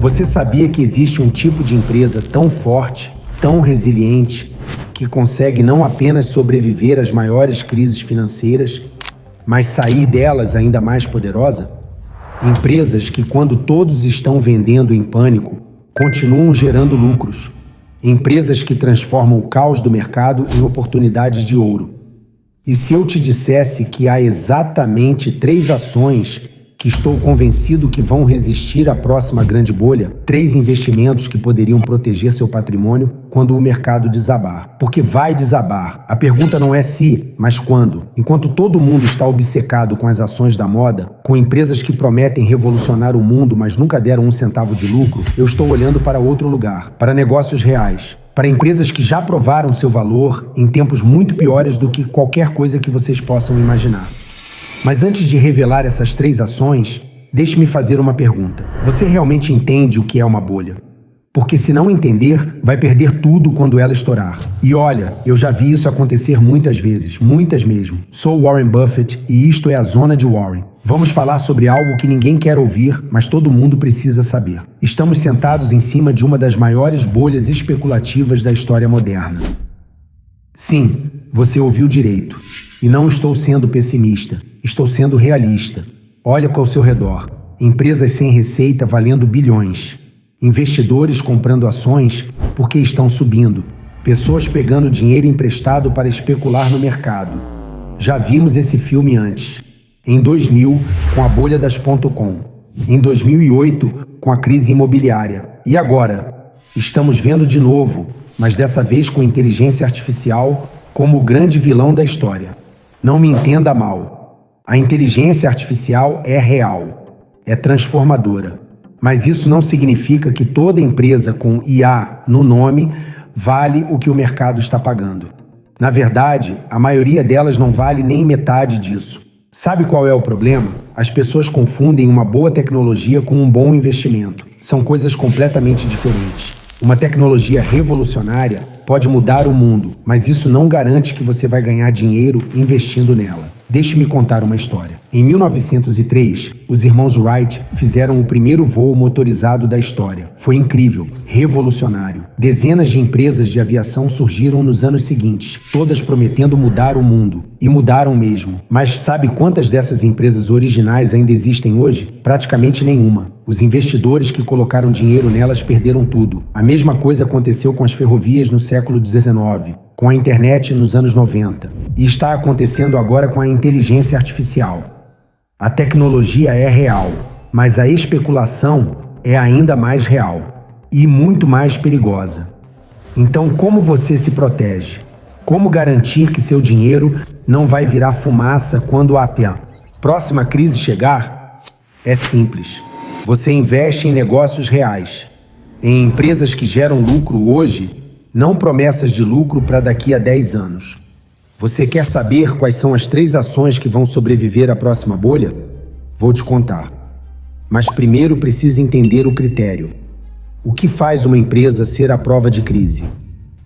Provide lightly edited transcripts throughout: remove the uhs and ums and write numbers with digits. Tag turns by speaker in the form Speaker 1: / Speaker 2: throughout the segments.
Speaker 1: Você sabia que existe um tipo de empresa tão forte, tão resiliente, que consegue não apenas sobreviver às maiores crises financeiras, mas sair delas ainda mais poderosa? Empresas que, quando todos estão vendendo em pânico, continuam gerando lucros. Empresas que transformam o caos do mercado em oportunidades de ouro. E se eu te dissesse que há exatamente 3 ações que estou convencido que vão resistir à próxima grande bolha, 3 investimentos que poderiam proteger seu patrimônio quando o mercado desabar? Porque vai desabar. A pergunta não é se, mas quando. Enquanto todo mundo está obcecado com as ações da moda, com empresas que prometem revolucionar o mundo, mas nunca deram 1 centavo de lucro, eu estou olhando para outro lugar, para negócios reais. Para empresas que já provaram seu valor em tempos muito piores do que qualquer coisa que vocês possam imaginar. Mas antes de revelar essas 3 ações, deixe-me fazer uma pergunta. Você realmente entende o que é uma bolha? Porque se não entender, vai perder tudo quando ela estourar. E olha, eu já vi isso acontecer muitas vezes, muitas mesmo. Sou Warren Buffett e isto é a Zona de Warren. Vamos falar sobre algo que ninguém quer ouvir, mas todo mundo precisa saber. Estamos sentados em cima de uma das maiores bolhas especulativas da história moderna. Sim, você ouviu direito. E não estou sendo pessimista, estou sendo realista. Olha ao seu redor. Empresas sem receita valendo bilhões. Investidores comprando ações porque estão subindo. Pessoas pegando dinheiro emprestado para especular no mercado. Já vimos esse filme antes. Em 2000, com a bolha das .com. Em 2008, com a crise imobiliária. E agora? Estamos vendo de novo, mas dessa vez com inteligência artificial como o grande vilão da história. Não me entenda mal. A inteligência artificial é real, é transformadora. Mas isso não significa que toda empresa com IA no nome vale o que o mercado está pagando. Na verdade, a maioria delas não vale nem metade disso. Sabe qual é o problema? As pessoas confundem uma boa tecnologia com um bom investimento. São coisas completamente diferentes. Uma tecnologia revolucionária pode mudar o mundo, mas isso não garante que você vai ganhar dinheiro investindo nela. Deixe-me contar uma história. Em 1903, os irmãos Wright fizeram o primeiro voo motorizado da história. Foi incrível, revolucionário. Dezenas de empresas de aviação surgiram nos anos seguintes, todas prometendo mudar o mundo. E mudaram mesmo. Mas sabe quantas dessas empresas originais ainda existem hoje? Praticamente nenhuma. Os investidores que colocaram dinheiro nelas perderam tudo. A mesma coisa aconteceu com as ferrovias no século XIX, com a internet nos anos 90. E está acontecendo agora com a inteligência artificial. A tecnologia é real, mas a especulação é ainda mais real e muito mais perigosa. Então, como você se protege? Como garantir que seu dinheiro não vai virar fumaça quando a próxima crise chegar? É simples. Você investe em negócios reais, em empresas que geram lucro hoje, não promessas de lucro para daqui a 10 anos. Você quer saber quais são as 3 ações que vão sobreviver à próxima bolha? Vou te contar. Mas primeiro precisa entender o critério. O que faz uma empresa ser à prova de crise?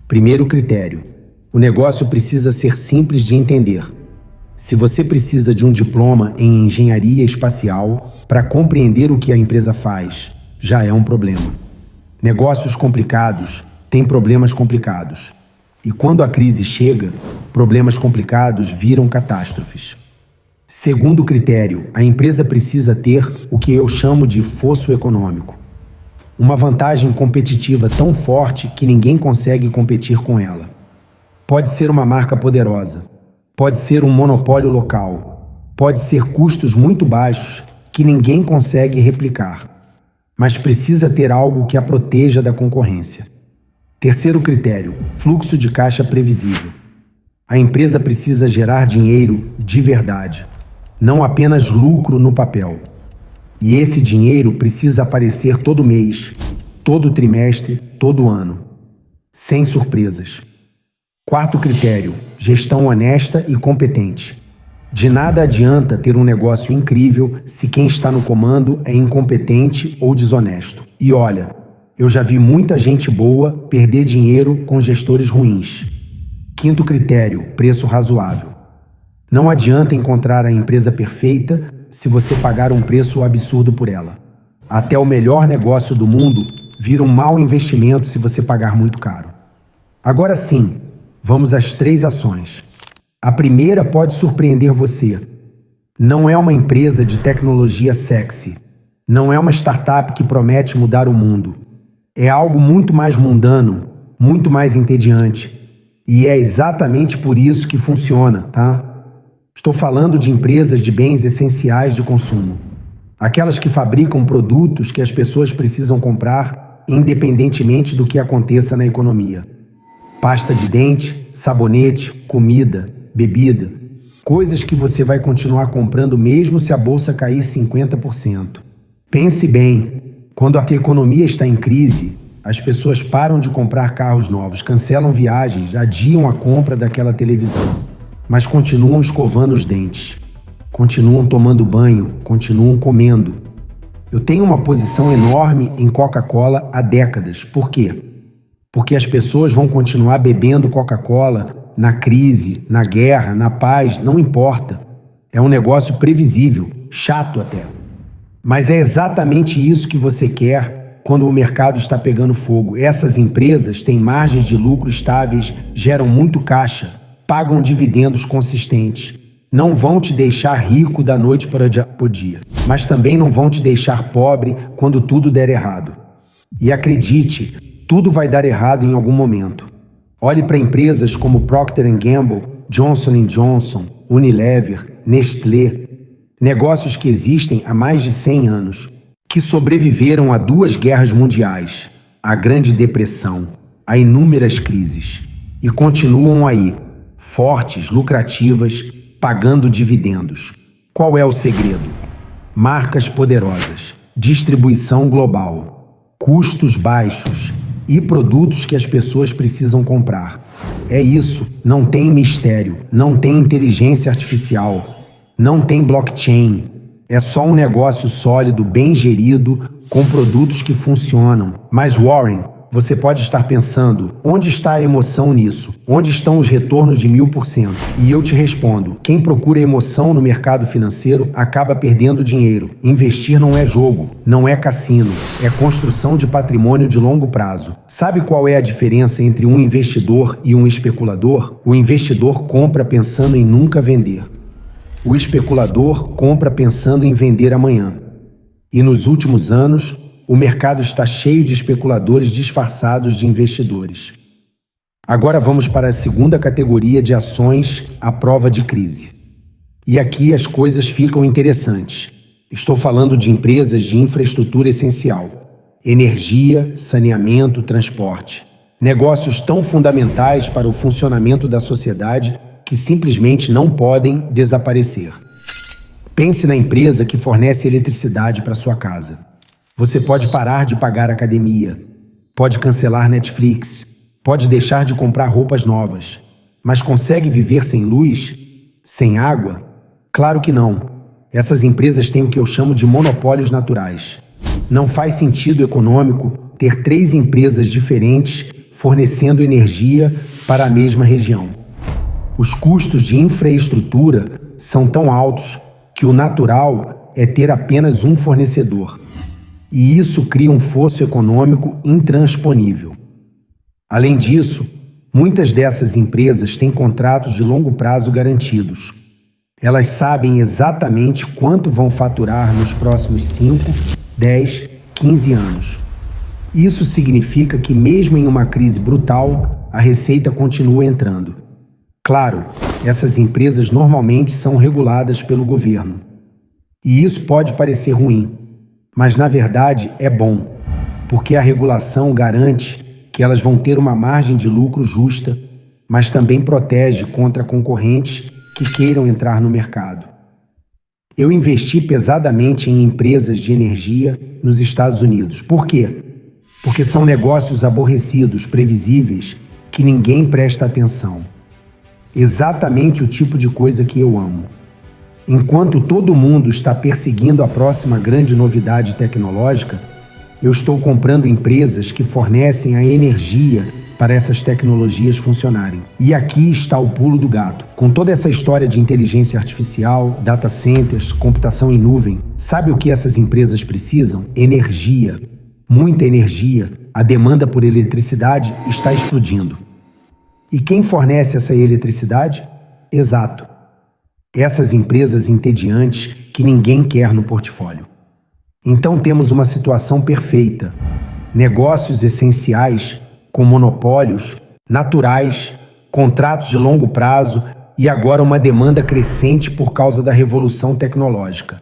Speaker 1: Primeiro critério. O negócio precisa ser simples de entender. Se você precisa de um diploma em engenharia espacial para compreender o que a empresa faz, já é um problema. Negócios complicados têm problemas complicados. E quando a crise chega, problemas complicados viram catástrofes. Segundo critério, a empresa precisa ter o que eu chamo de fosso econômico. Uma vantagem competitiva tão forte que ninguém consegue competir com ela. Pode ser uma marca poderosa, pode ser um monopólio local, pode ser custos muito baixos que ninguém consegue replicar, mas precisa ter algo que a proteja da concorrência. Terceiro critério, fluxo de caixa previsível. A empresa precisa gerar dinheiro de verdade, não apenas lucro no papel. E esse dinheiro precisa aparecer todo mês, todo trimestre, todo ano, sem surpresas. Quarto critério, gestão honesta e competente. De nada adianta ter um negócio incrível se quem está no comando é incompetente ou desonesto. E olha, eu já vi muita gente boa perder dinheiro com gestores ruins. Quinto critério, preço razoável. Não adianta encontrar a empresa perfeita se você pagar um preço absurdo por ela. até o melhor negócio do mundo vira um mau investimento se você pagar muito caro. Agora sim, vamos às 3 ações. A primeira pode surpreender você. Não é uma empresa de tecnologia sexy. Não é uma startup que promete mudar o mundo. É algo muito mais mundano, muito mais entediante. E é exatamente por isso que funciona, tá? Estou falando de empresas de bens essenciais de consumo. Aquelas que fabricam produtos que as pessoas precisam comprar, independentemente do que aconteça na economia. Pasta de dente, sabonete, comida, bebida. Coisas que você vai continuar comprando mesmo se a bolsa cair 50%. Pense bem, quando a economia está em crise, as pessoas param de comprar carros novos, cancelam viagens, adiam a compra daquela televisão, mas continuam escovando os dentes, continuam tomando banho, continuam comendo. Eu tenho uma posição enorme em Coca-Cola há décadas. Por quê? Porque as pessoas vão continuar bebendo Coca-Cola na crise, na guerra, na paz, não importa. É um negócio previsível, chato até. Mas é exatamente isso que você quer quando o mercado está pegando fogo. Essas empresas têm margens de lucro estáveis, geram muito caixa, pagam dividendos consistentes. Não vão te deixar rico da noite para o dia, mas também não vão te deixar pobre quando tudo der errado. E acredite, tudo vai dar errado em algum momento. Olhe para empresas como Procter & Gamble, Johnson & Johnson, Unilever, Nestlé, negócios que existem há mais de 100 anos, que sobreviveram a 2 guerras mundiais, à Grande Depressão, a inúmeras crises, e continuam aí, fortes, lucrativas, pagando dividendos. Qual é o segredo? Marcas poderosas, distribuição global, custos baixos e produtos que as pessoas precisam comprar. É isso, não tem mistério, não tem inteligência artificial, não tem blockchain. É só um negócio sólido, bem gerido, com produtos que funcionam. Mas Warren, você pode estar pensando, onde está a emoção nisso? Onde estão os retornos de 1000%? E eu te respondo, quem procura emoção no mercado financeiro acaba perdendo dinheiro. Investir não é jogo, não é cassino, é construção de patrimônio de longo prazo. Sabe qual é a diferença entre um investidor e um especulador? O investidor compra pensando em nunca vender. O especulador compra pensando em vender amanhã. E nos últimos anos, o mercado está cheio de especuladores disfarçados de investidores. Agora vamos para a segunda categoria de ações à prova de crise. E aqui as coisas ficam interessantes. Estou falando de empresas de infraestrutura essencial, energia, saneamento, transporte. Negócios tão fundamentais para o funcionamento da sociedade que simplesmente não podem desaparecer. Pense na empresa que fornece eletricidade para sua casa. Você pode parar de pagar academia, pode cancelar Netflix, pode deixar de comprar roupas novas, mas consegue viver sem luz? Sem água? Claro que não. Essas empresas têm o que eu chamo de monopólios naturais. Não faz sentido econômico ter 3 empresas diferentes fornecendo energia para a mesma região. Os custos de infraestrutura são tão altos que o natural é ter apenas um fornecedor. E isso cria um fosso econômico intransponível. Além disso, muitas dessas empresas têm contratos de longo prazo garantidos. Elas sabem exatamente quanto vão faturar nos próximos 5, 10, 15 anos. Isso significa que mesmo em uma crise brutal, a receita continua entrando. Claro, essas empresas normalmente são reguladas pelo governo. E isso pode parecer ruim, mas na verdade é bom, porque a regulação garante que elas vão ter uma margem de lucro justa, mas também protege contra concorrentes que queiram entrar no mercado. Eu investi pesadamente em empresas de energia nos Estados Unidos. Por quê? Porque são negócios aborrecidos, previsíveis, que ninguém presta atenção. Exatamente o tipo de coisa que eu amo. Enquanto todo mundo está perseguindo a próxima grande novidade tecnológica, eu estou comprando empresas que fornecem a energia para essas tecnologias funcionarem. E aqui está o pulo do gato. Com toda essa história de inteligência artificial, data centers, computação em nuvem, sabe o que essas empresas precisam? Energia. Muita energia. A demanda por eletricidade está explodindo. E quem fornece essa eletricidade? Exato. Essas empresas entediantes que ninguém quer no portfólio. Então temos uma situação perfeita. Negócios essenciais com monopólios naturais, contratos de longo prazo e agora uma demanda crescente por causa da revolução tecnológica.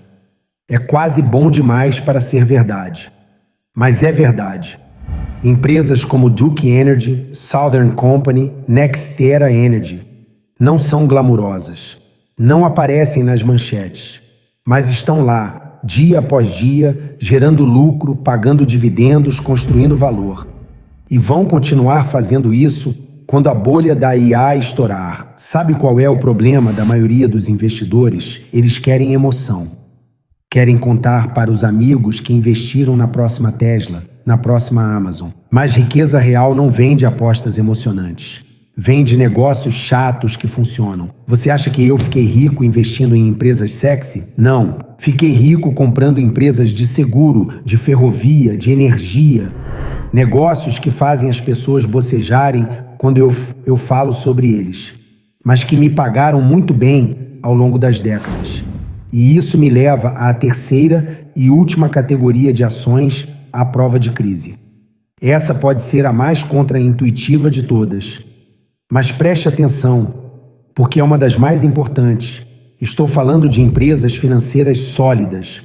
Speaker 1: É quase bom demais para ser verdade. Mas é verdade. Empresas como Duke Energy, Southern Company, NextEra Energy não são glamourosas, não aparecem nas manchetes, mas estão lá, dia após dia, gerando lucro, pagando dividendos, construindo valor. E vão continuar fazendo isso quando a bolha da IA estourar. Sabe qual é o problema da maioria dos investidores? Eles querem emoção. Querem contar para os amigos que investiram na próxima Tesla, na próxima Amazon. Mas riqueza real não vem de apostas emocionantes. Vem de negócios chatos que funcionam. Você acha que eu fiquei rico investindo em empresas sexy? Não. Fiquei rico comprando empresas de seguro, de ferrovia, de energia. Negócios que fazem as pessoas bocejarem quando eu falo sobre eles, mas que me pagaram muito bem ao longo das décadas. E isso me leva à terceira e última categoria de ações à prova de crise. Essa pode ser a mais contraintuitiva de todas. Mas preste atenção, porque é uma das mais importantes. Estou falando de empresas financeiras sólidas,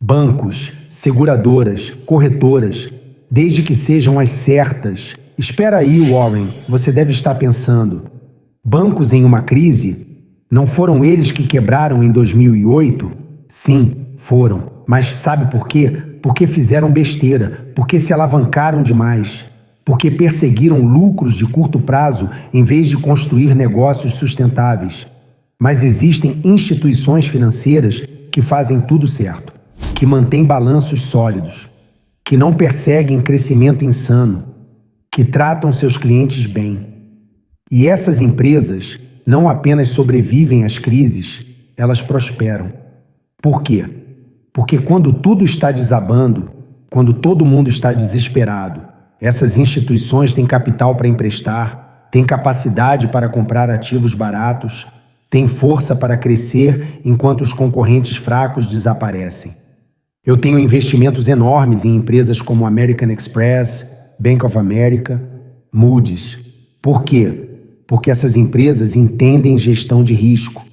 Speaker 1: bancos, seguradoras, corretoras, desde que sejam as certas. Espera aí, Warren, você deve estar pensando. Bancos em uma crise? Não foram eles que quebraram em 2008? Sim, foram. Mas sabe por quê? Porque fizeram besteira, porque se alavancaram demais, porque perseguiram lucros de curto prazo em vez de construir negócios sustentáveis. Mas existem instituições financeiras que fazem tudo certo, que mantêm balanços sólidos, que não perseguem crescimento insano, que tratam seus clientes bem. E essas empresas não apenas sobrevivem às crises, elas prosperam. Por quê? Porque quando tudo está desabando, quando todo mundo está desesperado, essas instituições têm capital para emprestar, têm capacidade para comprar ativos baratos, têm força para crescer enquanto os concorrentes fracos desaparecem. Eu tenho investimentos enormes em empresas como American Express, Bank of America, Moody's. Por quê? Porque essas empresas entendem gestão de risco,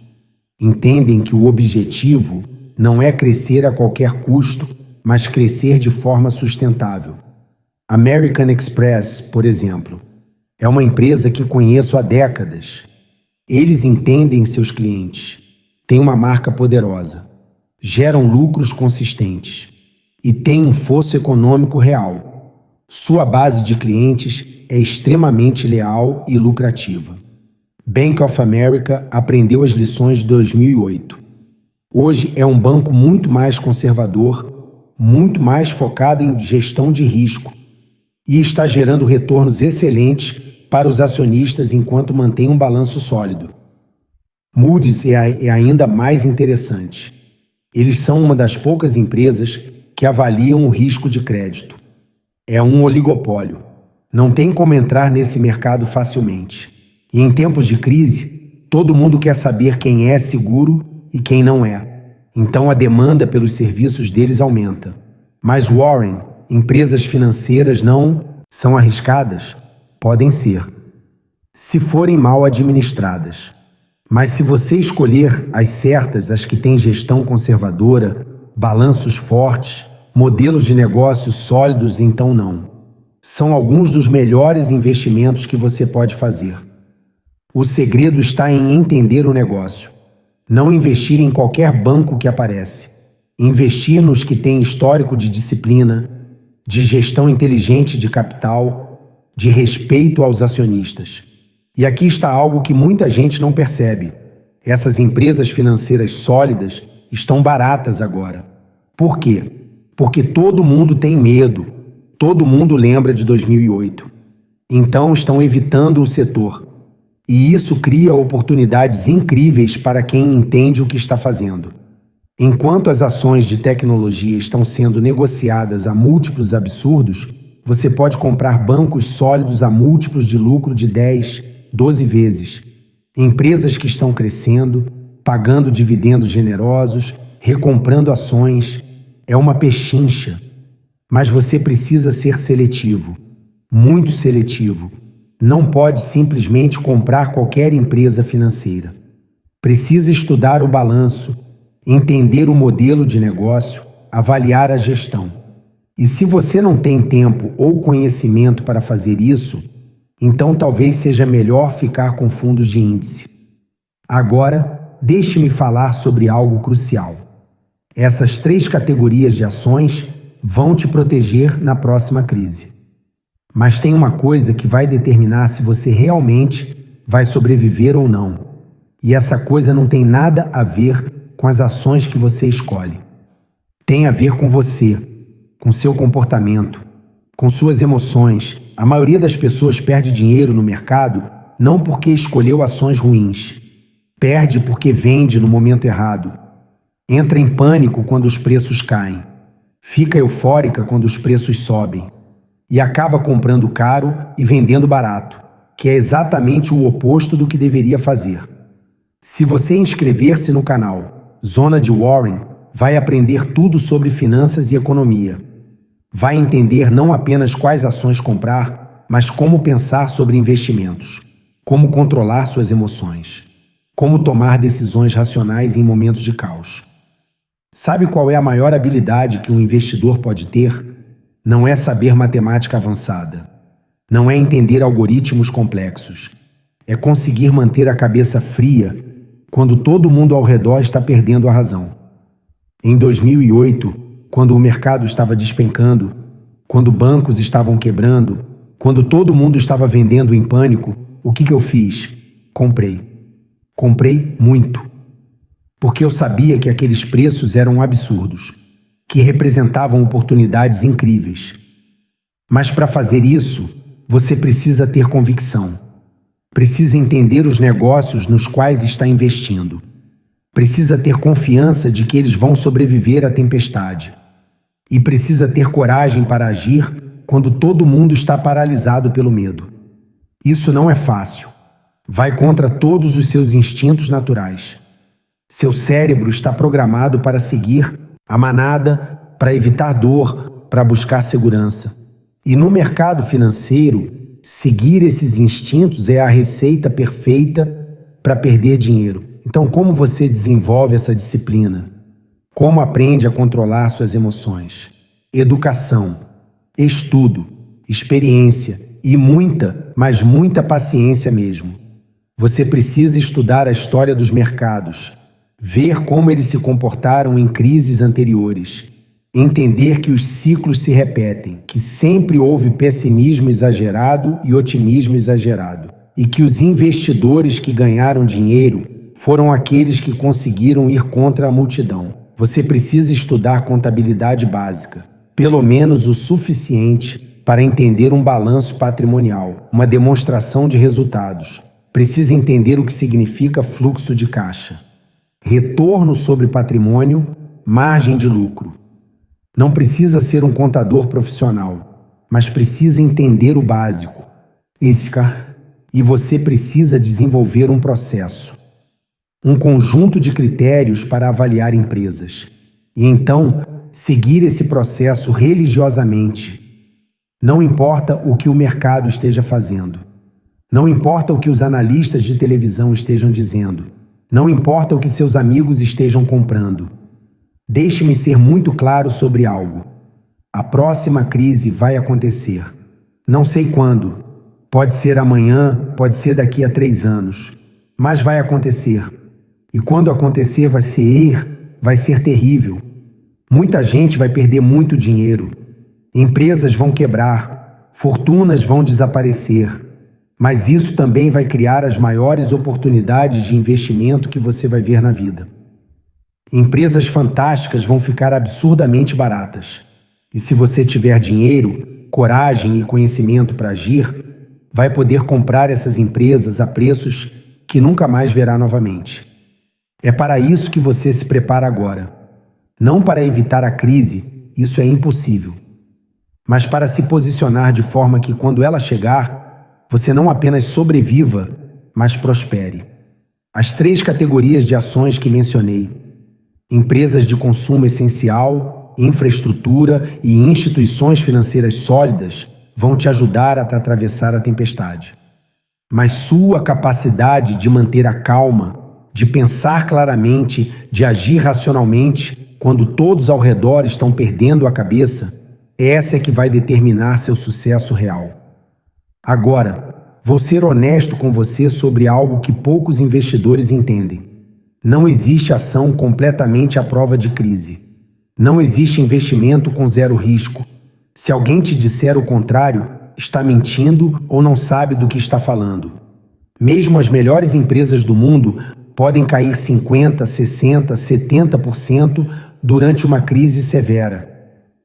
Speaker 1: entendem que o objetivo não é crescer a qualquer custo, mas crescer de forma sustentável. American Express, por exemplo, é uma empresa que conheço há décadas. Eles entendem seus clientes, têm uma marca poderosa, geram lucros consistentes e têm um fosso econômico real. Sua base de clientes é extremamente leal e lucrativa. Bank of America aprendeu as lições de 2008. Hoje é um banco muito mais conservador, muito mais focado em gestão de risco e está gerando retornos excelentes para os acionistas enquanto mantém um balanço sólido. Moody's é ainda mais interessante. Eles são uma das poucas empresas que avaliam o risco de crédito. É um oligopólio. Não tem como entrar nesse mercado facilmente. E em tempos de crise, todo mundo quer saber quem é seguro e quem não é. Então a demanda pelos serviços deles aumenta. Mas Warren, empresas financeiras não são arriscadas? Podem ser, se forem mal administradas. Mas se você escolher as certas, as que têm gestão conservadora, balanços fortes, modelos de negócios sólidos, então não. São alguns dos melhores investimentos que você pode fazer. O segredo está em entender o negócio. Não investir em qualquer banco que aparece. Investir nos que têm histórico de disciplina, de gestão inteligente de capital, de respeito aos acionistas. E aqui está algo que muita gente não percebe. Essas empresas financeiras sólidas estão baratas agora. Por quê? Porque todo mundo tem medo. Todo mundo lembra de 2008. Então estão evitando o setor. E isso cria oportunidades incríveis para quem entende o que está fazendo. Enquanto as ações de tecnologia estão sendo negociadas a múltiplos absurdos, você pode comprar bancos sólidos a múltiplos de lucro de 10, 12 vezes. Empresas que estão crescendo, pagando dividendos generosos, recomprando ações. É uma pechincha. Mas você precisa ser seletivo. Muito seletivo. Não pode simplesmente comprar qualquer empresa financeira. Precisa estudar o balanço, entender o modelo de negócio, avaliar a gestão. E se você não tem tempo ou conhecimento para fazer isso, então talvez seja melhor ficar com fundos de índice. Agora, deixe-me falar sobre algo crucial. Essas 3 categorias de ações vão te proteger na próxima crise. Mas tem uma coisa que vai determinar se você realmente vai sobreviver ou não. E essa coisa não tem nada a ver com as ações que você escolhe. Tem a ver com você, com seu comportamento, com suas emoções. A maioria das pessoas perde dinheiro no mercado não porque escolheu ações ruins. Perde porque vende no momento errado. Entra em pânico quando os preços caem. Fica eufórica quando os preços sobem. E acaba comprando caro e vendendo barato, que é exatamente o oposto do que deveria fazer. Se você inscrever-se no canal Zona de Warren, vai aprender tudo sobre finanças e economia. Vai entender não apenas quais ações comprar, mas como pensar sobre investimentos, como controlar suas emoções, como tomar decisões racionais em momentos de caos. Sabe qual é a maior habilidade que um investidor pode ter? Não é saber matemática avançada. Não é entender algoritmos complexos. É conseguir manter a cabeça fria quando todo mundo ao redor está perdendo a razão. Em 2008, quando o mercado estava despencando, quando bancos estavam quebrando, quando todo mundo estava vendendo em pânico, o que eu fiz? Comprei. Comprei muito. Porque eu sabia que aqueles preços eram absurdos, que representavam oportunidades incríveis. Mas para fazer isso, você precisa ter convicção. Precisa entender os negócios nos quais está investindo. Precisa ter confiança de que eles vão sobreviver à tempestade. E precisa ter coragem para agir quando todo mundo está paralisado pelo medo. Isso não é fácil. Vai contra todos os seus instintos naturais. Seu cérebro está programado para seguir a manada, para evitar dor, para buscar segurança. E no mercado financeiro, seguir esses instintos é a receita perfeita para perder dinheiro. Então, como você desenvolve essa disciplina? Como aprende a controlar suas emoções? Educação, estudo, experiência e muita, mas muita paciência mesmo. Você precisa estudar a história dos mercados, ver como eles se comportaram em crises anteriores, entender que os ciclos se repetem, que sempre houve pessimismo exagerado e otimismo exagerado, e que os investidores que ganharam dinheiro foram aqueles que conseguiram ir contra a multidão. Você precisa estudar contabilidade básica, pelo menos o suficiente para entender um balanço patrimonial, uma demonstração de resultados. Precisa entender o que significa fluxo de caixa, retorno sobre patrimônio, margem de lucro. Não precisa ser um contador profissional, mas precisa entender o básico. E você precisa desenvolver um processo, um conjunto de critérios para avaliar empresas. E então, seguir esse processo religiosamente. Não importa o que o mercado esteja fazendo. Não importa o que os analistas de televisão estejam dizendo. Não importa o que seus amigos estejam comprando. Deixe-me ser muito claro sobre algo. A próxima crise vai acontecer. Não sei quando. Pode ser amanhã, pode ser daqui a 3 anos. Mas vai acontecer. E quando acontecer vai ser terrível. Muita gente vai perder muito dinheiro. Empresas vão quebrar. Fortunas vão desaparecer. Mas isso também vai criar as maiores oportunidades de investimento que você vai ver na vida. Empresas fantásticas vão ficar absurdamente baratas. E se você tiver dinheiro, coragem e conhecimento para agir, vai poder comprar essas empresas a preços que nunca mais verá novamente. É para isso que você se prepara agora. Não para evitar a crise, isso é impossível, mas para se posicionar de forma que, quando ela chegar, você não apenas sobreviva, mas prospere. As 3 categorias de ações que mencionei: empresas de consumo essencial, infraestrutura e instituições financeiras sólidas, vão te ajudar a atravessar a tempestade. Mas sua capacidade de manter a calma, de pensar claramente, de agir racionalmente, quando todos ao redor estão perdendo a cabeça, essa é que vai determinar seu sucesso real. Agora, vou ser honesto com você sobre algo que poucos investidores entendem. Não existe ação completamente à prova de crise. Não existe investimento com zero risco. Se alguém te disser o contrário, está mentindo ou não sabe do que está falando. Mesmo as melhores empresas do mundo podem cair 50%, 60%, 70% durante uma crise severa.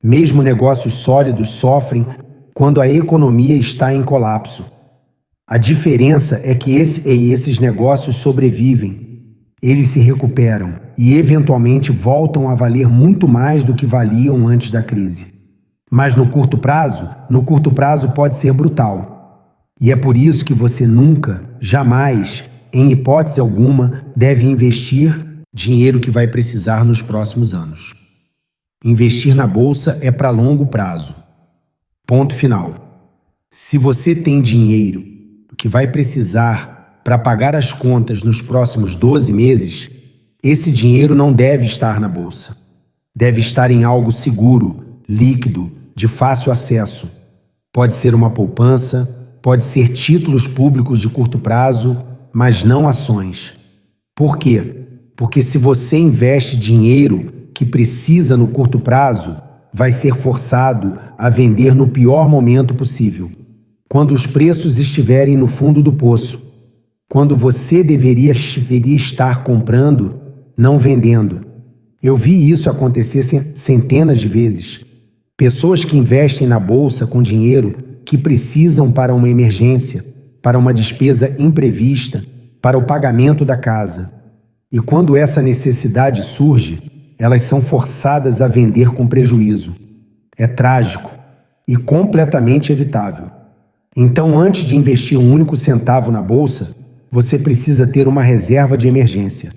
Speaker 1: Mesmo negócios sólidos sofrem quando a economia está em colapso. A diferença é que esses negócios sobrevivem, eles se recuperam e eventualmente voltam a valer muito mais do que valiam antes da crise. Mas no curto prazo pode ser brutal. E é por isso que você nunca, jamais, em hipótese alguma, deve investir dinheiro que vai precisar nos próximos anos. Investir na bolsa é para longo prazo. Ponto final. Se você tem dinheiro que vai precisar para pagar as contas nos próximos 12 meses, esse dinheiro não deve estar na bolsa. Deve estar em algo seguro, líquido, de fácil acesso. Pode ser uma poupança, pode ser títulos públicos de curto prazo, mas não ações. Por quê? Porque se você investe dinheiro que precisa no curto prazo, vai ser forçado a vender no pior momento possível, quando os preços estiverem no fundo do poço, quando você deveria estar comprando, não vendendo. Eu vi isso acontecer centenas de vezes. Pessoas que investem na bolsa com dinheiro que precisam para uma emergência, para uma despesa imprevista, para o pagamento da casa. E quando essa necessidade surge, elas são forçadas a vender com prejuízo. É trágico e completamente evitável. Então, antes de investir um único centavo na bolsa, você precisa ter uma reserva de emergência.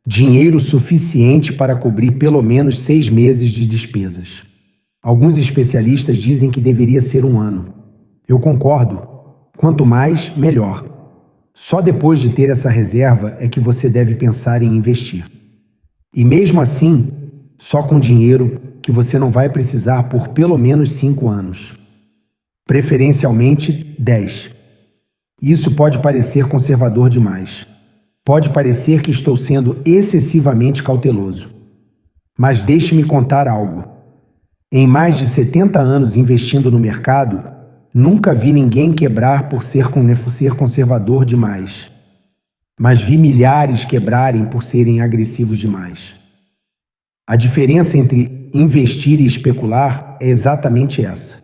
Speaker 1: Dinheiro suficiente para cobrir pelo menos 6 meses de despesas. Alguns especialistas dizem que deveria ser 1 ano. Eu concordo. Quanto mais, melhor. Só depois de ter essa reserva é que você deve pensar em investir. E mesmo assim, só com dinheiro que você não vai precisar por pelo menos 5 anos. Preferencialmente 10. Isso pode parecer conservador demais. Pode parecer que estou sendo excessivamente cauteloso. Mas deixe-me contar algo. Em mais de 70 anos investindo no mercado, nunca vi ninguém quebrar por ser conservador demais. Mas vi milhares quebrarem por serem agressivos demais. A diferença entre investir e especular é exatamente essa.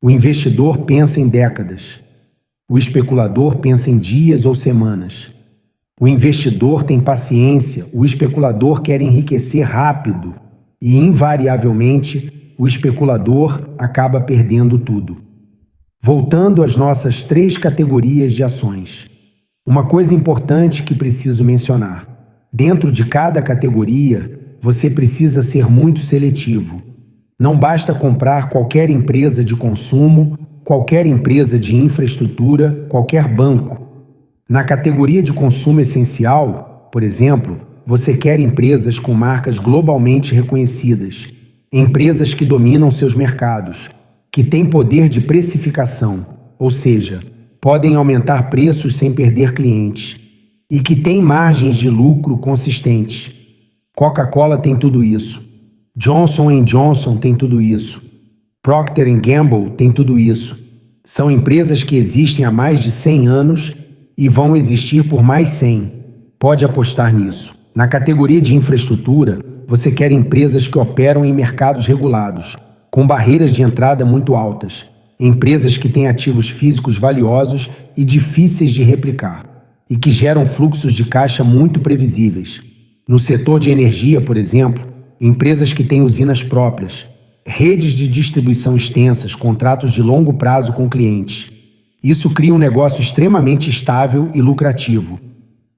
Speaker 1: O investidor pensa em décadas. O especulador pensa em dias ou semanas. O investidor tem paciência, o especulador quer enriquecer rápido e, invariavelmente, o especulador acaba perdendo tudo. Voltando às nossas 3 categorias de ações. Uma coisa importante que preciso mencionar. Dentro de cada categoria, você precisa ser muito seletivo. Não basta comprar qualquer empresa de consumo, qualquer empresa de infraestrutura, qualquer banco. Na categoria de consumo essencial, por exemplo, você quer empresas com marcas globalmente reconhecidas, empresas que dominam seus mercados, que têm poder de precificação, ou seja, podem aumentar preços sem perder clientes, e que têm margens de lucro consistentes. Coca-Cola tem tudo isso. Johnson & Johnson tem tudo isso. Procter & Gamble tem tudo isso. São empresas que existem há mais de 100 anos e vão existir por mais 100. Pode apostar nisso. Na categoria de infraestrutura, você quer empresas que operam em mercados regulados, com barreiras de entrada muito altas, empresas que têm ativos físicos valiosos e difíceis de replicar, e que geram fluxos de caixa muito previsíveis. No setor de energia, por exemplo, empresas que têm usinas próprias, redes de distribuição extensas, contratos de longo prazo com clientes. Isso cria um negócio extremamente estável e lucrativo.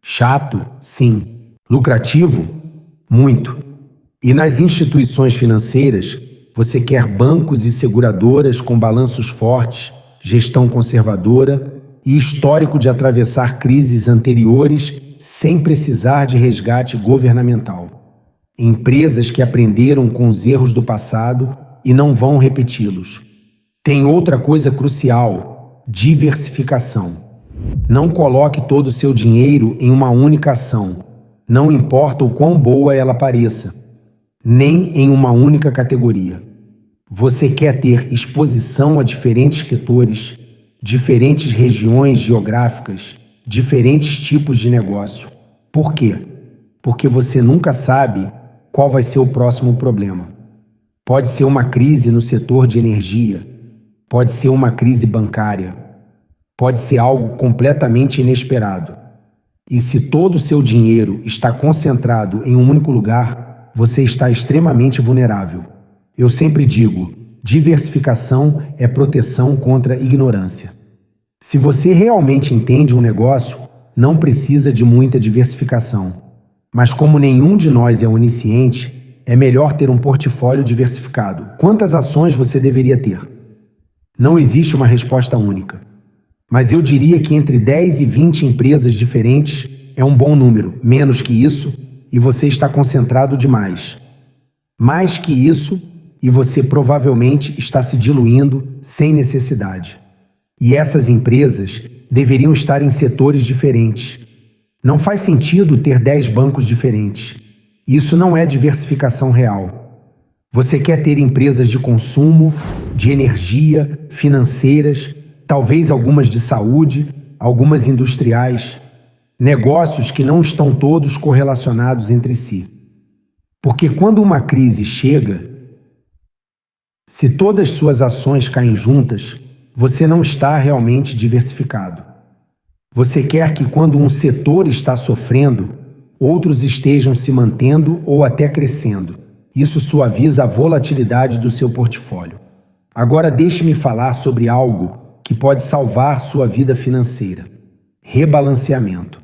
Speaker 1: Chato? Sim. Lucrativo? Muito. E nas instituições financeiras, você quer bancos e seguradoras com balanços fortes, gestão conservadora e histórico de atravessar crises anteriores sem precisar de resgate governamental. Empresas que aprenderam com os erros do passado e não vão repeti-los. Tem outra coisa crucial: diversificação. Não coloque todo o seu dinheiro em uma única ação, não importa o quão boa ela pareça, nem em uma única categoria. Você quer ter exposição a diferentes setores, diferentes regiões geográficas, diferentes tipos de negócio. Por quê? Porque você nunca sabe qual vai ser o próximo problema. Pode ser uma crise no setor de energia, pode ser uma crise bancária, pode ser algo completamente inesperado. E se todo o seu dinheiro está concentrado em um único lugar, você está extremamente vulnerável. Eu sempre digo, diversificação é proteção contra ignorância. Se você realmente entende um negócio, não precisa de muita diversificação. Mas como nenhum de nós é onisciente, é melhor ter um portfólio diversificado. Quantas ações você deveria ter? Não existe uma resposta única. Mas eu diria que entre 10 e 20 empresas diferentes é um bom número. Menos que isso, e você está concentrado demais. Mais que isso, e você provavelmente está se diluindo sem necessidade. E essas empresas deveriam estar em setores diferentes. Não faz sentido ter 10 bancos diferentes. Isso não é diversificação real. Você quer ter empresas de consumo, de energia, financeiras, talvez algumas de saúde, algumas industriais, negócios que não estão todos correlacionados entre si. Porque quando uma crise chega, se todas suas ações caem juntas, você não está realmente diversificado. Você quer que quando um setor está sofrendo, outros estejam se mantendo ou até crescendo. Isso suaviza a volatilidade do seu portfólio. Agora deixe-me falar sobre algo que pode salvar sua vida financeira: rebalanceamento.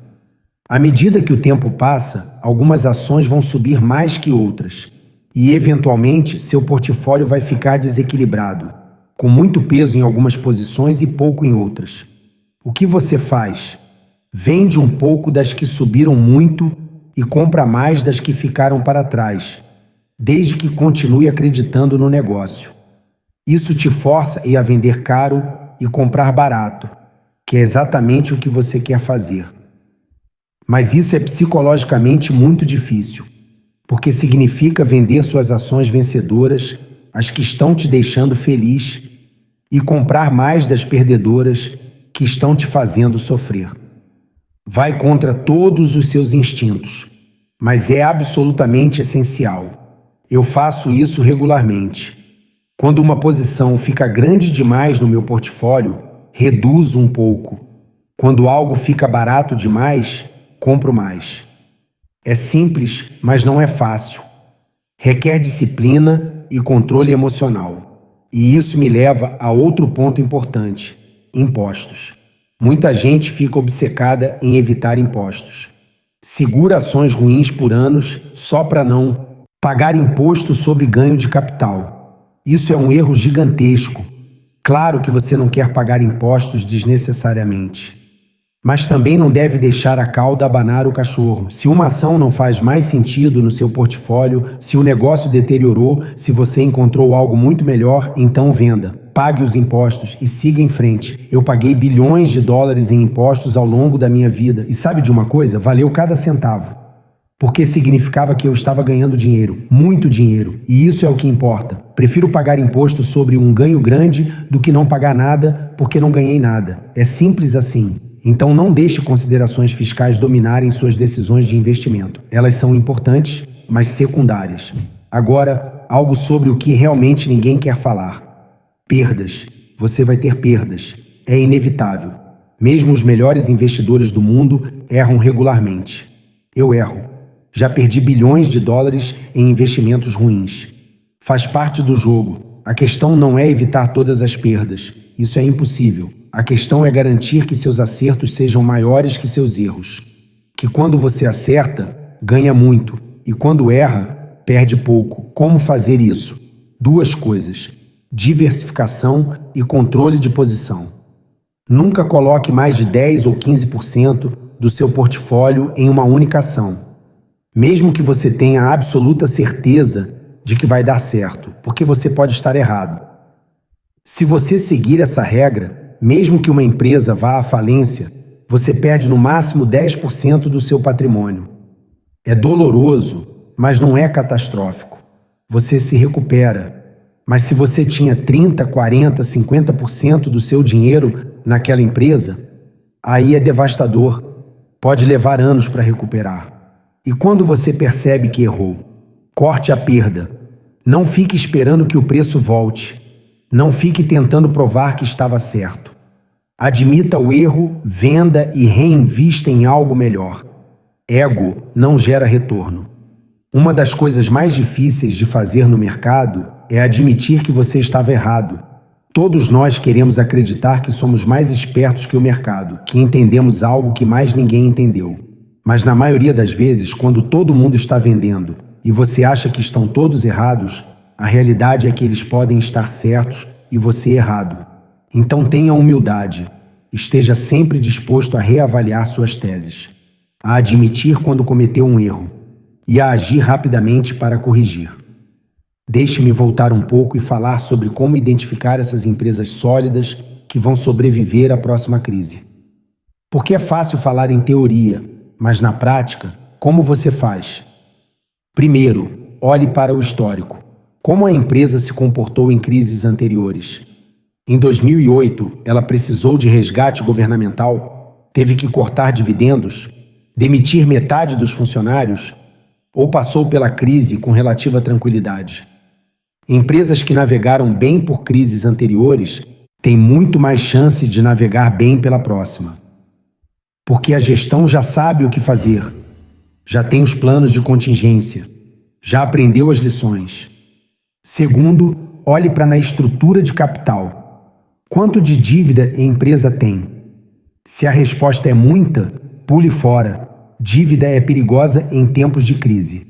Speaker 1: À medida que o tempo passa, algumas ações vão subir mais que outras e, eventualmente, seu portfólio vai ficar desequilibrado, com muito peso em algumas posições e pouco em outras. O que você faz? Vende um pouco das que subiram muito e compra mais das que ficaram para trás, desde que continue acreditando no negócio. Isso te força a vender caro e comprar barato, que é exatamente o que você quer fazer. Mas isso é psicologicamente muito difícil, porque significa vender suas ações vencedoras, as que estão te deixando feliz, e comprar mais das perdedoras que estão te fazendo sofrer. Vai contra todos os seus instintos, mas é absolutamente essencial. Eu faço isso regularmente. Quando uma posição fica grande demais no meu portfólio, reduzo um pouco. Quando algo fica barato demais, compro mais. É simples, mas não é fácil. Requer disciplina e controle emocional. E isso me leva a outro ponto importante: impostos. Muita gente fica obcecada em evitar impostos. Segura ações ruins por anos só para não pagar imposto sobre ganho de capital. Isso é um erro gigantesco. Claro que você não quer pagar impostos desnecessariamente, mas também não deve deixar a cauda abanar o cachorro. Se uma ação não faz mais sentido no seu portfólio, se o negócio deteriorou, se você encontrou algo muito melhor, então venda. Pague os impostos e siga em frente. Eu paguei bilhões de dólares em impostos ao longo da minha vida. E sabe de uma coisa? Valeu cada centavo. Porque significava que eu estava ganhando dinheiro, muito dinheiro. E isso é o que importa. Prefiro pagar imposto sobre um ganho grande do que não pagar nada porque não ganhei nada. É simples assim. Então não deixe considerações fiscais dominarem suas decisões de investimento. Elas são importantes, mas secundárias. Agora, algo sobre o que realmente ninguém quer falar: perdas. você vai ter perdas. É inevitável. Mesmo os melhores investidores do mundo erram regularmente. Eu erro. Já perdi bilhões de dólares em investimentos ruins. Faz parte do jogo. A questão não é evitar todas as perdas. Isso é impossível. A questão é garantir que seus acertos sejam maiores que seus erros. Que quando você acerta, ganha muito. E quando erra, perde pouco. Como fazer isso? 2 coisas: diversificação e controle de posição. Nunca coloque mais de 10 ou 15% do seu portfólio em uma única ação, mesmo que você tenha absoluta certeza de que vai dar certo, porque você pode estar errado. Se você seguir essa regra, mesmo que uma empresa vá à falência, você perde no máximo 10% do seu patrimônio. É doloroso, mas não é catastrófico. Você se recupera. Mas se você tinha 30, 40, 50% do seu dinheiro naquela empresa, aí é devastador. Pode levar anos para recuperar. E quando você percebe que errou, corte a perda. Não fique esperando que o preço volte. Não fique tentando provar que estava certo. Admita o erro, venda e reinvista em algo melhor. Ego não gera retorno. Uma das coisas mais difíceis de fazer no mercado é admitir que você estava errado. Todos nós queremos acreditar que somos mais espertos que o mercado, que entendemos algo que mais ninguém entendeu. Mas na maioria das vezes, quando todo mundo está vendendo e você acha que estão todos errados, a realidade é que eles podem estar certos e você errado. Então tenha humildade. Esteja sempre disposto a reavaliar suas teses, a admitir quando cometeu um erro e a agir rapidamente para corrigir. Deixe-me voltar um pouco e falar sobre como identificar essas empresas sólidas que vão sobreviver à próxima crise. Porque é fácil falar em teoria, mas na prática, como você faz? Primeiro, olhe para o histórico. Como a empresa se comportou em crises anteriores? Em 2008, ela precisou de resgate governamental? Teve que cortar dividendos? Demitir metade dos funcionários? Ou passou pela crise com relativa tranquilidade? Empresas que navegaram bem por crises anteriores têm muito mais chance de navegar bem pela próxima. Porque a gestão já sabe o que fazer, já tem os planos de contingência, já aprendeu as lições. Segundo, olhe para a estrutura de capital. Quanto de dívida a empresa tem? Se a resposta é muita, pule fora. Dívida é perigosa em tempos de crise.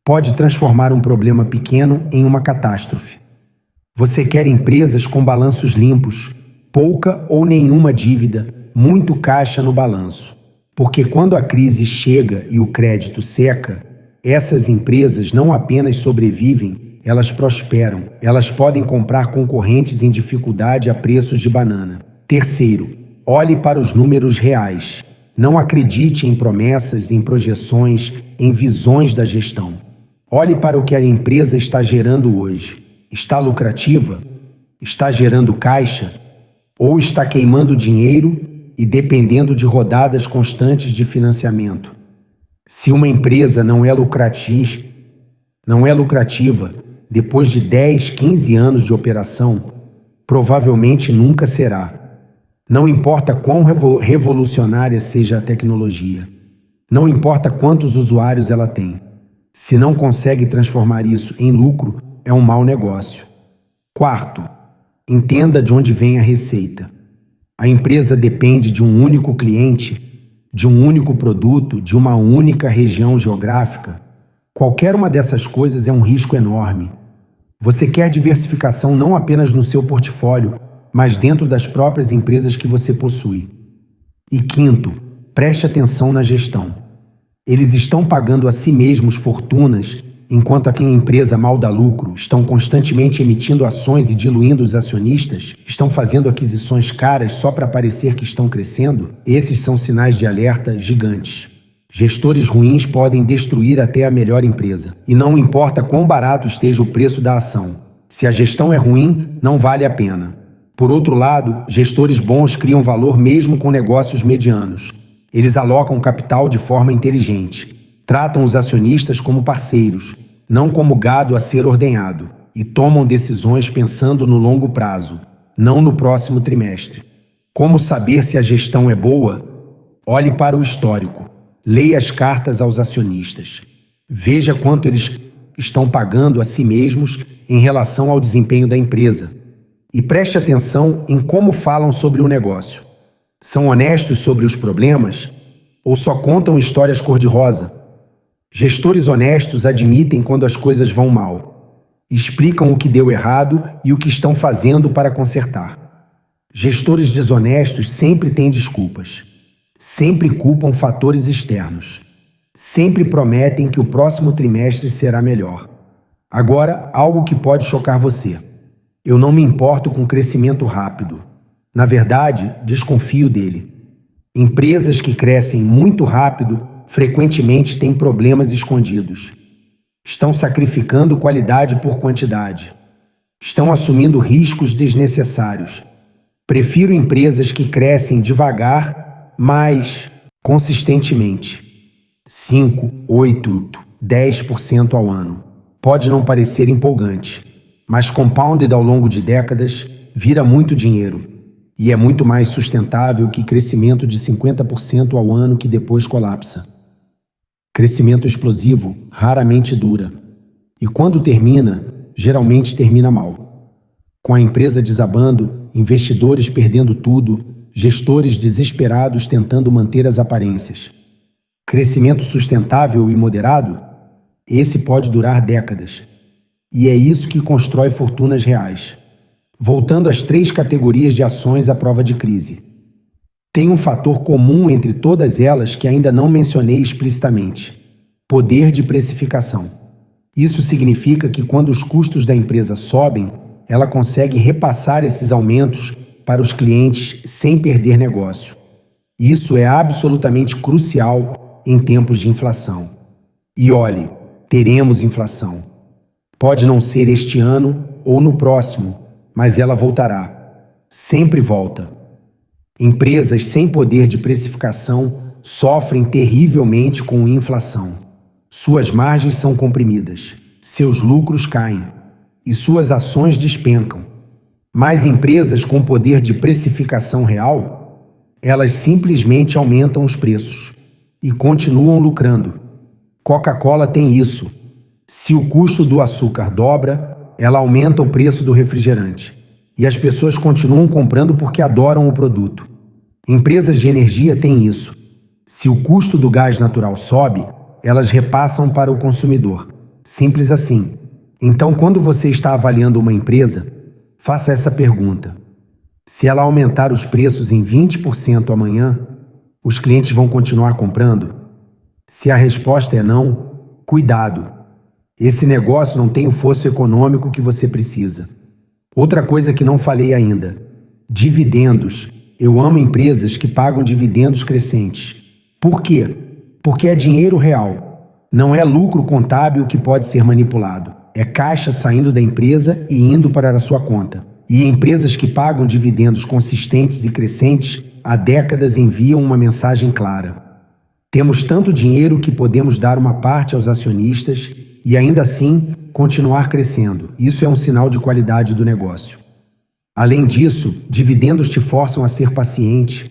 Speaker 1: Pode transformar um problema pequeno em uma catástrofe. Você quer empresas com balanços limpos, pouca ou nenhuma dívida, muito caixa no balanço. Porque quando a crise chega e o crédito seca, essas empresas não apenas sobrevivem, elas prosperam. Elas podem comprar concorrentes em dificuldade a preços de banana. Terceiro, olhe para os números reais. Não acredite em promessas, em projeções, em visões da gestão. Olhe para o que a empresa está gerando hoje. Está lucrativa? Está gerando caixa? Ou está queimando dinheiro e dependendo de rodadas constantes de financiamento? Se uma empresa não é lucrativa, depois de 10, 15 anos de operação, provavelmente nunca será. Não importa quão revolucionária seja a tecnologia. Não importa quantos usuários ela tem. Se não consegue transformar isso em lucro, é um mau negócio. Quarto, entenda de onde vem a receita. A empresa depende de um único cliente, de um único produto, de uma única região geográfica. Qualquer uma dessas coisas é um risco enorme. Você quer diversificação não apenas no seu portfólio, mas dentro das próprias empresas que você possui. E quinto, preste atenção na gestão. Eles estão pagando a si mesmos fortunas, enquanto a empresa mal dá lucro, estão constantemente emitindo ações e diluindo os acionistas, estão fazendo aquisições caras só para parecer que estão crescendo. Esses são sinais de alerta gigantes. Gestores ruins podem destruir até a melhor empresa. E não importa quão barato esteja o preço da ação. Se a gestão é ruim, não vale a pena. Por outro lado, gestores bons criam valor mesmo com negócios medianos. Eles alocam capital de forma inteligente, tratam os acionistas como parceiros, não como gado a ser ordenhado, e tomam decisões pensando no longo prazo. não no próximo trimestre. Como saber se a gestão é boa? Olhe para o histórico. Leia as cartas aos acionistas. Veja quanto eles estão pagando a si mesmos em relação ao desempenho da empresa. E preste atenção em como falam sobre o negócio. São honestos sobre os problemas ou só contam histórias cor-de-rosa? Gestores honestos admitem quando as coisas vão mal. Explicam o que deu errado e o que estão fazendo para consertar. Gestores desonestos sempre têm desculpas. Sempre culpam fatores externos. Sempre prometem que o próximo trimestre será melhor. Agora, algo que pode chocar você. Eu não me importo com crescimento rápido. Na verdade, desconfio dele. Empresas que crescem muito rápido frequentemente têm problemas escondidos. Estão sacrificando qualidade por quantidade. Estão assumindo riscos desnecessários. Prefiro empresas que crescem devagar, mas consistentemente. 5, 8, 10% ao ano. Pode não parecer empolgante, mas compounded ao longo de décadas vira muito dinheiro e é muito mais sustentável que crescimento de 50% ao ano que depois colapsa. Crescimento explosivo raramente dura e quando termina, geralmente termina mal. Com a empresa desabando, investidores perdendo tudo, gestores desesperados tentando manter as aparências. Crescimento sustentável e moderado? Esse pode durar décadas. E é isso que constrói fortunas reais. Voltando às 3 categorias de ações à prova de crise. Tem um fator comum entre todas elas que ainda não mencionei explicitamente: poder de precificação. Isso significa que quando os custos da empresa sobem, ela consegue repassar esses aumentos para os clientes sem perder negócio. Isso é absolutamente crucial em tempos de inflação. E olhe, teremos inflação. Pode não ser este ano ou no próximo, mas ela voltará. Sempre volta. Empresas sem poder de precificação sofrem terrivelmente com inflação. Suas margens são comprimidas, seus lucros caem e suas ações despencam. Mas empresas com poder de precificação real, elas simplesmente aumentam os preços e continuam lucrando. Coca-Cola tem isso. Se o custo do açúcar dobra, ela aumenta o preço do refrigerante. E as pessoas continuam comprando porque adoram o produto. Empresas de energia têm isso. Se o custo do gás natural sobe, elas repassam para o consumidor. Simples assim. Então, quando você está avaliando uma empresa, faça essa pergunta: se ela aumentar os preços em 20% amanhã, os clientes vão continuar comprando? Se a resposta é não, cuidado. Esse negócio não tem o fosso econômico que você precisa. Outra coisa que não falei ainda: dividendos. Eu amo empresas que pagam dividendos crescentes. Por quê? Porque é dinheiro real. Não é lucro contábil que pode ser manipulado. É caixa saindo da empresa e indo para a sua conta. E empresas que pagam dividendos consistentes e crescentes há décadas enviam uma mensagem clara: temos tanto dinheiro que podemos dar uma parte aos acionistas e ainda assim continuar crescendo. Isso é um sinal de qualidade do negócio. Além disso, dividendos te forçam a ser paciente.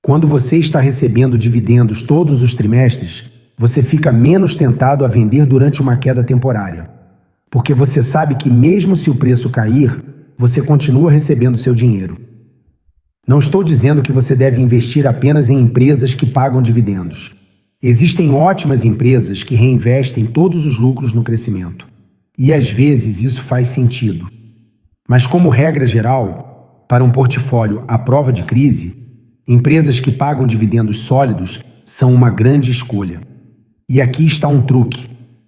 Speaker 1: Quando você está recebendo dividendos todos os trimestres, você fica menos tentado a vender durante uma queda temporária. Porque você sabe que mesmo se o preço cair, você continua recebendo seu dinheiro. Não estou dizendo que você deve investir apenas em empresas que pagam dividendos. Existem ótimas empresas que reinvestem todos os lucros no crescimento. E às vezes isso faz sentido. Mas como regra geral, para um portfólio à prova de crise, empresas que pagam dividendos sólidos são uma grande escolha. E aqui está um truque.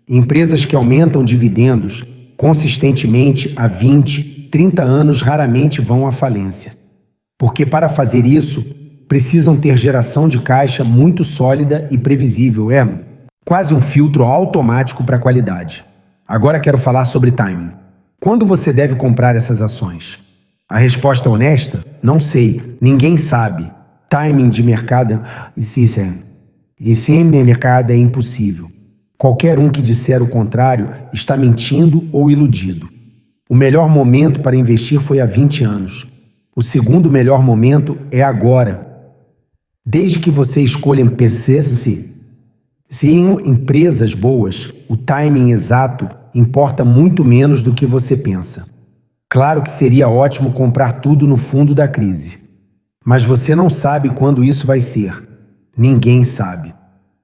Speaker 1: Empresas que aumentam dividendos consistentemente há 20, 30 anos raramente vão à falência. Porque para fazer isso, precisam ter geração de caixa muito sólida e previsível. Quase um filtro automático para a qualidade. Agora quero falar sobre timing. Quando você deve comprar essas ações? A resposta honesta? Não sei, ninguém sabe. Timing de mercado, mercado é impossível. Qualquer um que disser o contrário está mentindo ou iludido. O melhor momento para investir foi há 20 anos. O segundo melhor momento é agora. Desde que você escolha PCS, se em empresas boas, o timing exato importa muito menos do que você pensa. Claro que seria ótimo comprar tudo no fundo da crise, mas você não sabe quando isso vai ser. Ninguém sabe.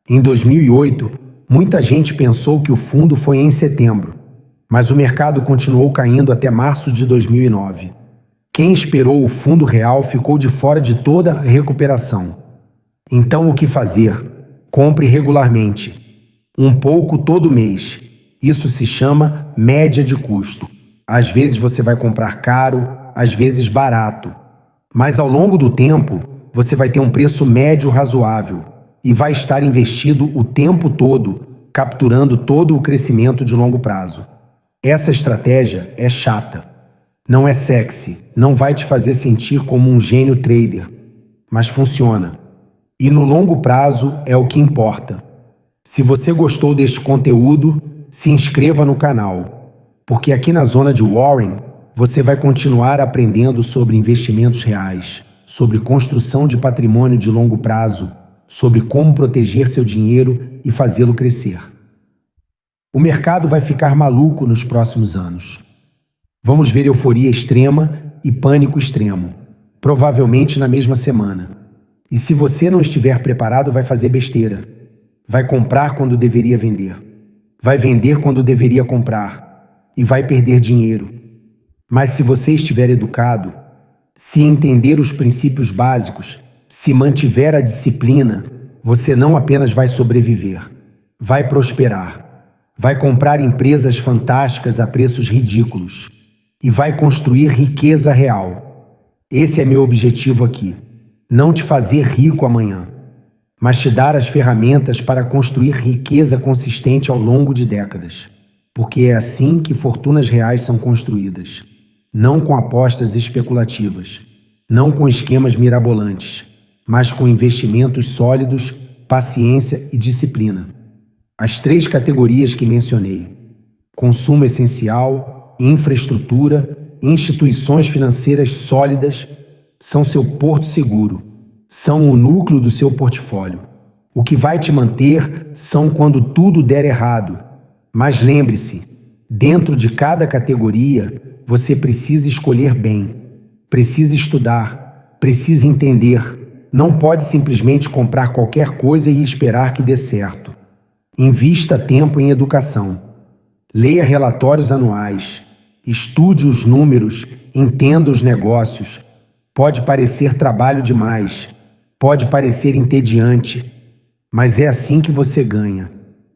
Speaker 1: Em 2008, muita gente pensou que o fundo foi em setembro, mas o mercado continuou caindo até março de 2009. Quem esperou o fundo real ficou de fora de toda a recuperação. Então, o que fazer? Compre regularmente. Um pouco todo mês. Isso se chama média de custo. Às vezes você vai comprar caro, às vezes barato. Mas ao longo do tempo, você vai ter um preço médio razoável e vai estar investido o tempo todo, capturando todo o crescimento de longo prazo. Essa estratégia é chata. Não é sexy, não vai te fazer sentir como um gênio trader, mas funciona. E no longo prazo é o que importa. Se você gostou deste conteúdo, se inscreva no canal, porque aqui na zona de Warren você vai continuar aprendendo sobre investimentos reais, sobre construção de patrimônio de longo prazo, sobre como proteger seu dinheiro e fazê-lo crescer. O mercado vai ficar maluco nos próximos anos. Vamos ver euforia extrema e pânico extremo, provavelmente na mesma semana. E se você não estiver preparado, vai fazer besteira. Vai comprar quando deveria vender. Vai vender quando deveria comprar. E vai perder dinheiro. Mas se você estiver educado, se entender os princípios básicos, se mantiver a disciplina, você não apenas vai sobreviver, vai prosperar. Vai comprar empresas fantásticas a preços ridículos. E vai construir riqueza real. Esse é meu objetivo aqui. Não te fazer rico amanhã, mas te dar as ferramentas para construir riqueza consistente ao longo de décadas. Porque é assim que fortunas reais são construídas. Não com apostas especulativas, não com esquemas mirabolantes, mas com investimentos sólidos, paciência e disciplina. As 3 categorias que mencionei: consumo essencial, infraestrutura, instituições financeiras sólidas, são seu porto seguro, são o núcleo do seu portfólio. O que vai te manter são quando tudo der errado. Mas lembre-se, dentro de cada categoria, você precisa escolher bem, precisa estudar, precisa entender. Não pode simplesmente comprar qualquer coisa e esperar que dê certo. Invista tempo em educação. Leia relatórios anuais, estude os números, entenda os negócios. Pode parecer trabalho demais, pode parecer entediante, mas é assim que você ganha.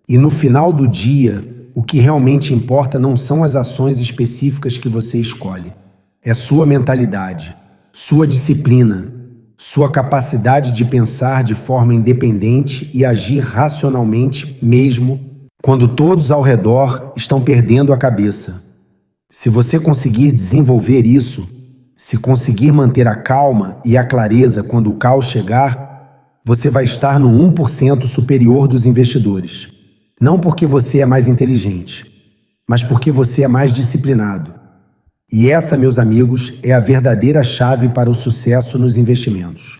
Speaker 1: E no final do dia, o que realmente importa não são as ações específicas que você escolhe. É sua mentalidade, sua disciplina, sua capacidade de pensar de forma independente e agir racionalmente mesmo quando todos ao redor estão perdendo a cabeça. Se você conseguir desenvolver isso, se conseguir manter a calma e a clareza quando o caos chegar, você vai estar no 1% superior dos investidores. Não porque você é mais inteligente, mas porque você é mais disciplinado. E essa, meus amigos, é a verdadeira chave para o sucesso nos investimentos.